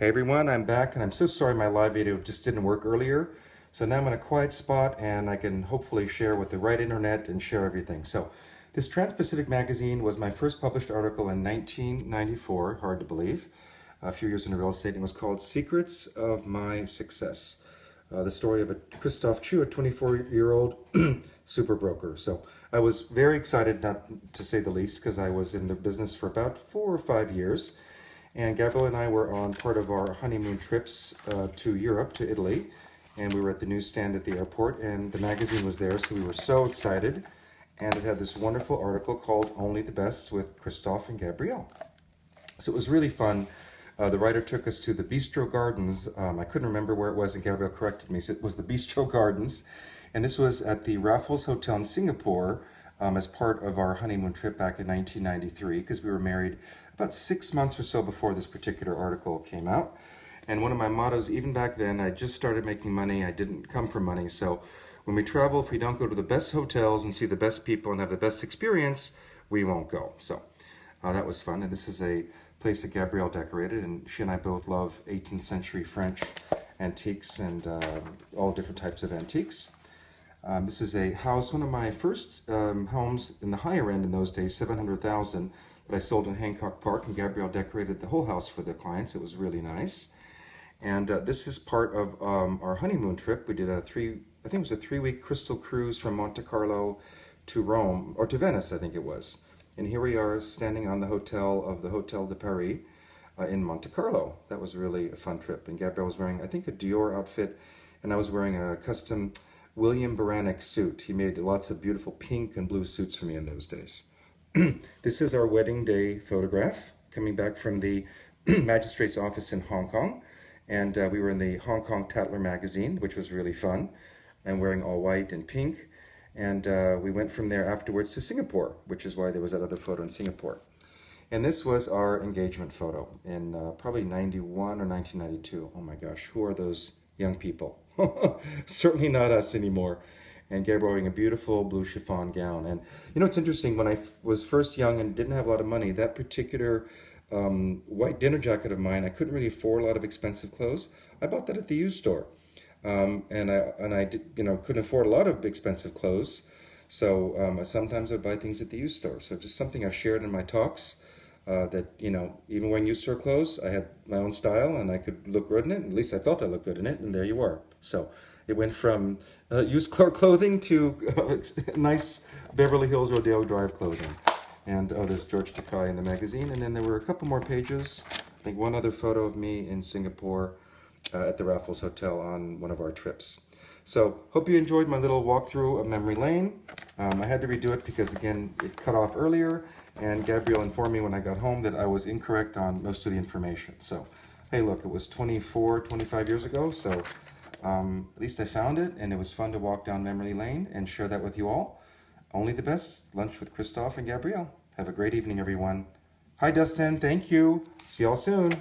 Hey everyone, I'm back and I'm so sorry my live video just didn't work earlier. So now I'm in a quiet spot and I can hopefully share with the right internet and share everything. So this Transpacific Magazine was my first published article in 1994, hard to believe, a few years in real estate. It was called Secrets of My Success. The story of a Christoph Chu, a 24-year-old super broker. So I was very excited, not to say the least, because I was in the business for about 4 or 5 years. And Gabrielle and I were on part of our honeymoon trips to Europe, to Italy. And we were at the newsstand at the airport, and the magazine was there, so we were so excited. And it had this wonderful article called Only the Best with Christoph and Gabrielle. So it was really fun. The writer took us to the Bistro Gardens. I couldn't remember where it was, and Gabrielle corrected me. So it was the Bistro Gardens. And this was at the Raffles Hotel in Singapore as part of our honeymoon trip back in 1993, because we were married about 6 months or so before this particular article came out. And one of my mottos, even back then, I just started making money. I didn't come for money. So when we travel, if we don't go to the best hotels and see the best people and have the best experience, we won't go. So that was fun. And this is a place that Gabrielle decorated. And she and I both love 18th century French antiques and all different types of antiques. This is a house, one of my first homes in the higher end in those days, 700,000, that I sold in Hancock Park, and Gabrielle decorated the whole house for the clients. It was really nice. And this is part of our honeymoon trip. We did I think it was a 3-week crystal cruise from Monte Carlo to Rome, or to Venice, I think it was. And here we are standing on the hotel of the Hotel de Paris in Monte Carlo. That was really a fun trip. And Gabrielle was wearing, I think, a Dior outfit, and I was wearing a custom William Baranek suit. He made lots of beautiful pink and blue suits for me in those days. This is our wedding day photograph coming back from the magistrate's office in Hong Kong. And we were in the Hong Kong Tatler magazine, which was really fun. I'm wearing all white and pink. And we went from there afterwards to Singapore, which is why there was that other photo in Singapore. And this was our engagement photo in probably 91 or 1992. Oh my gosh, who are those young people? Certainly not us anymore. And Gabrielle wearing a beautiful blue chiffon gown. And you know, it's interesting, when I was first young and didn't have a lot of money, that particular white dinner jacket of mine, I couldn't really afford a lot of expensive clothes. I bought that at the used store. And I did, couldn't afford a lot of expensive clothes. So sometimes I'd buy things at the used store. So just something I've shared in my talks, that, even wearing used store clothes, I had my own style and I could look good in it. At least I felt I looked good in it, and there you are. So it went from used clothing to nice Beverly Hills Rodeo Drive clothing. And there's George Takei in the magazine. And then there were a couple more pages. I think one other photo of me in Singapore at the Raffles Hotel on one of our trips. So hope you enjoyed my little walkthrough of memory lane. I had to redo it because, again, it cut off earlier. And Gabrielle informed me when I got home that I was incorrect on most of the information. So, hey, look, it was 24, 25 years ago. So at least I found it, and it was fun to walk down memory lane and share that with you all. Only the best. Lunch with Christoph and Gabrielle. Have a great evening, everyone. Hi, Dustin. Thank you. See y'all soon.